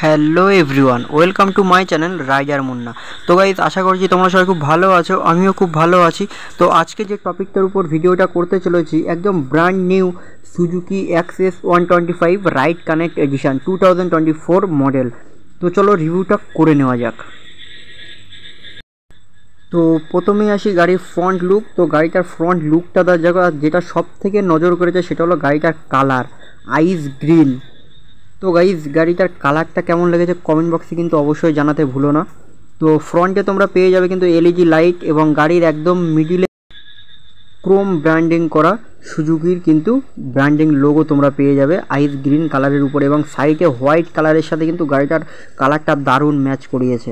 Hello everyone, welcome to my channel rider Munna. তো guys, আশা করছি তোমরা সবাই খুব ভালো আছো, আমিও খুব ভালো আছি। তো আজকে যে টপিকটার উপর ভিডিওটা করতে চলেছি, একদম brand new Suzuki access 125 ride connect edition 2024 model. তো চলো রিভিউটা করে নেওয়া যাক। তো প্রথমেই আসি গাড়ির ফ্রন্ট লুক। তো গাড়িটার ফ্রন্ট লুকটা যেটা সব থেকে নজর করেছে সেটা হলো গাড়িটার কালার, আইস গ্রিন। তো গাইজ, গাড়িটার কালারটা কেমন লেগেছে কমেন্ট বক্সে কিন্তু অবশ্যই জানাতে ভুলো না। তো ফ্রন্টে তোমরা পেয়ে যাবে কিন্তু এলইডি লাইট এবং গাড়ির একদম মিডিলে ক্রোম ব্র্যান্ডিং করা সুজুকির কিন্তু ব্র্যান্ডিং লোগো তোমরা পেয়ে যাবে আইস গ্রিন কালারের উপরে, এবং সাইডে হোয়াইট কালারের সাথে কিন্তু গাড়িটার কালারটা দারুণ ম্যাচ করিয়েছে।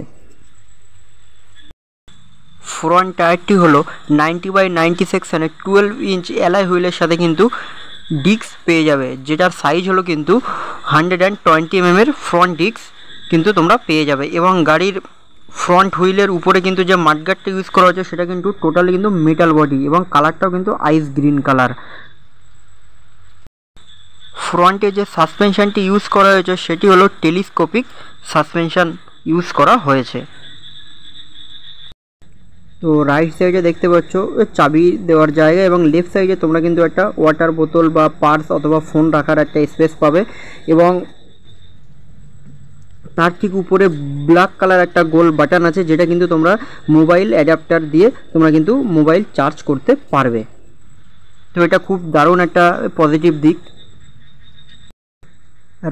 ফ্রন্ট টায়ারটি হলো 90/90 সেকশনের 12 ইঞ্চ অ্যালয় হুইলের সাথে কিন্তু ডিস্ক পেয়ে যাবে, যেটার সাইজ হলো কিন্তু 120 mm এর ফ্রন্ট ডিস্ক কিন্তু তোমরা পেয়ে যাবে। এবং গাড়ির ফ্রন্ট হুইলের উপরে কিন্তু যে মাডগার্ডটা ইউজ করা হয়েছে সেটা কিন্তু টোটালি কিন্তু মেটাল বডি, এবং কালারটাও কিন্তু আইস গ্রিন কালার। ফ্রন্টে যে সাসপেনশনটি ইউজ করা হয়েছে সেটি হলো টেলিস্কোপিক সাসপেনশন ইউজ করা হয়েছে। তো রাইট সাইডে দেখতে পাচ্ছ চাবি দেওয়ার জায়গা, এবং লেফট সাইডে তোমরা কিন্তু একটা ওয়াটার বোতল বা পার্স অথবা ফোন রাখার একটা স্পেস পাবে। এবং তার ঠিক উপরে ব্ল্যাক কালার একটা গোল বাটন আছে, যেটা কিন্তু তোমরা মোবাইল অ্যাডাপ্টার দিয়ে তোমরা কিন্তু মোবাইল চার্জ করতে পারবে। তো এটা খুব দারুণ একটা পজিটিভ দিক।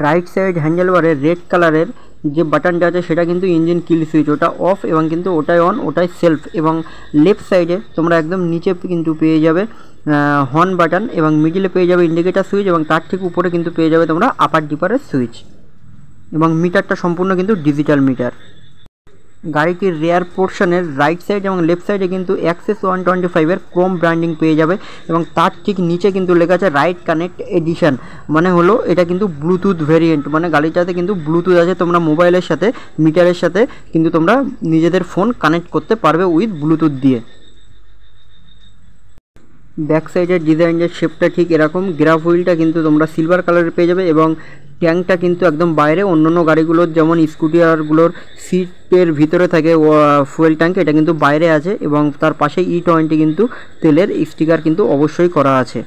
রাইট সাইড হ্যান্ডেলবারে রেড কালারের যে বাটনটা আছে সেটা কিন্তু ইঞ্জিন কিল সুইচ, ওটা অফ, এবং কিন্তু ওটাই অন, ওটাই সেলফ। এবং লেফট সাইডে তোমরা একদম নিচে কিন্তু পেয়ে যাবে হর্ন বাটন, এবং মিডিলে পেয়ে যাবে ইন্ডিকেটার সুইচ, এবং তার ঠিক উপরে কিন্তু পেয়ে যাবে তোমরা আপার ডিপারের সুইচ। এবং মিটারটা সম্পূর্ণ কিন্তু ডিজিটাল মিটার। গাড়িটির রেয়ার পোর্শনের রাইট সাইড এবং লেফট সাইডে কিন্তু অ্যাক্সেস 125-এর ক্রোম ব্র্যান্ডিং পেয়ে যাবে, এবং তার ঠিক নিচে কিন্তু লেখা আছে রাইড কানেক্ট এডিশন। মানে হলো এটা কিন্তু ব্লুটুথ ভেরিয়েন্ট, মানে গাড়িটাতে কিন্তু ব্লুটুথ আছে, তোমরা মোবাইলের সাথে মিটারের সাথে কিন্তু তোমরা নিজেদের ফোন কানেক্ট করতে পারবে উইথ ব্লুটুথ দিয়ে। ব্যাক সাইডের ডিজাইনের শেপটা ঠিক এরকম, গ্রাফ হুইলটা কিন্তু তোমরা সিলভার কালারের পেয়ে যাবে, এবং ট্যাঙ্কটা কিন্তু একদম বাইরে। অন্যান্য গাড়িগুলোর যেমন স্কুটিয়ারগুলোর সিটের ভিতরে থাকে ফুয়েল ট্যাঙ্ক, এটা কিন্তু বাইরে আছে, এবং তার পাশে E20 কিন্তু তেলের স্টিকার কিন্তু অবশ্যই করা আছে।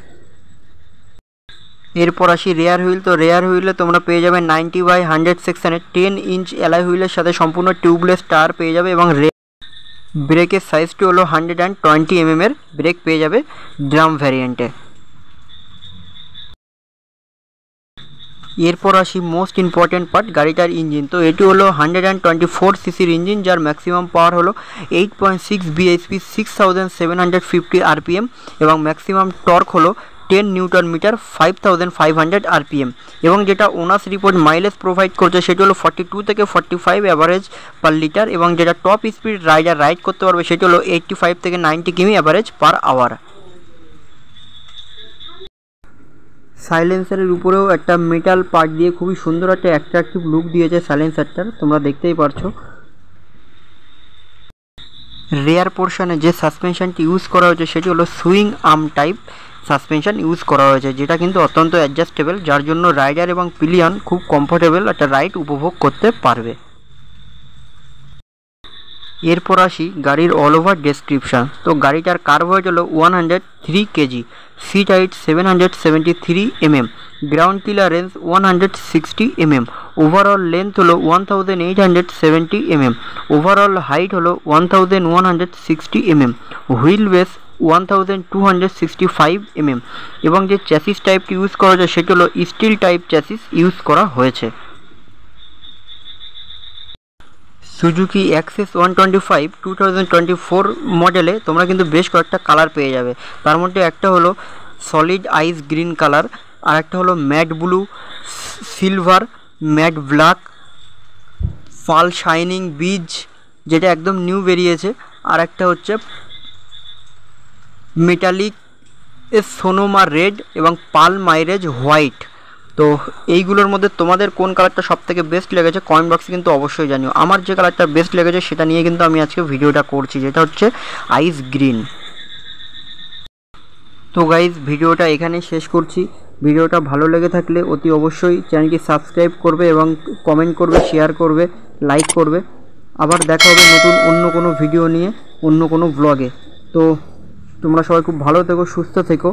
এরপর আসি রেয়ার হুইল। তো রেয়ার হুইলে তোমরা পেয়ে যাবে 90/100 সেকশনের 10 ইঞ্চ অ্যালয় হুইলের সাথে সম্পূর্ণ টিউবলেস টায়ার পেয়ে যাবে, এবং ব্রেকের সাইজটি হলো 120 mm এর ব্রেক পেয়ে যাবে ড্রাম ভ্যারিয়েন্টে। এরপর আসি মোস্ট ইম্পর্টেন্ট পার্ট, গাড়িটার ইঞ্জিন। তো এটি হলো 124 সিসির ইঞ্জিন, যার ম্যাক্সিমাম পাওয়ার হলো 8.6 bhp 6750 rpm, এবং ম্যাক্সিমাম টর্ক হলো 10 নিউটন মিটার 5500 rpm। এবং যেটা ওনার্স রিপোর্ট মাইলেজ প্রোভাইড করছে সেটি হলো 42 থেকে 45 অ্যাভারেজ পার লিটার, এবং যেটা টপ স্পিড রাইডার রাইড করতে পারবে সেটি হলো 85 থেকে 90 কিমি অ্যাভারেজ পার আওয়ার। সাইলেন্সারের উপরেও একটা মেটাল পার্ট দিয়ে খুবই সুন্দর একটা অ্যাট্রাকটিভ লুক দিয়েছে সাইলেন্সারটার, তোমরা দেখতেই পারছো। রেয়ার পোর্শনে যে সাসপেনশনটি ইউজ করা হয়েছে সেটি হলো swing arm type suspension use করা হয়েছে, যেটা কিন্তু অত্যন্ত অ্যাডজাস্টেবল, যার জন্য রাইডার এবং পিলিয়ন খুব কমফোর্টেবল একটা রাইড উপভোগ করতে পারবে। এরপর আসি গাড়ির অল ওভার ডেসক্রিপশান। তো গাড়িটার কার্ভ ওয়েট হলো 103 kg, seat height 773 mm, ground clearance 160 mm, overall length হলো 1870 mm, ওভারঅল হাইট হলো 1160 mm, হুইল বেস 1265 mm, এবং যে চ্যাসিস টাইপটি ইউজ করা হয়েছে সেটি হলো স্টিল টাইপ চ্যাসিস ইউজ করা হয়েছে। সুজুকি অ্যাক্সেস 125 2024 মডেলে তোমরা কিন্তু বেশ কয়েকটা কালার পেয়ে যাবে। তার মধ্যে একটা হলো সলিড আইস গ্রিন কালার, আর একটা হলো matte blue, silver, matte black, pearl shining beige যেটা একদম নিউ বেরিয়েছে, আর একটা হচ্ছে মেটালিক সোনোমা রেড, এবং পাল মাইরেজ হোয়াইট। তো এইগুলোর মধ্যে তোমাদের কোন কালারটা সবথেকে বেস্ট লেগেছে কমেন্ট বক্সে কিন্তু অবশ্যই জানিও। আমার যে কালারটা বেস্ট লেগেছে সেটা নিয়ে কিন্তু আমি আজকে ভিডিওটা করছি, যেটা হচ্ছে আইস গ্রিন। তো গাইজ, ভিডিওটা এখানেই শেষ করছি। ভিডিওটা ভালো লেগে থাকলে অতি অবশ্যই চ্যানেলটি সাবস্ক্রাইব করবে এবং কমেন্ট করবে, শেয়ার করবে, লাইক করবে। আবার দেখা হবে নতুন অন্য কোনো ভিডিও নিয়ে, অন্য কোনো ব্লগে। তো তোমরা সবাই খুব ভালো থেকো, সুস্থ থেকো।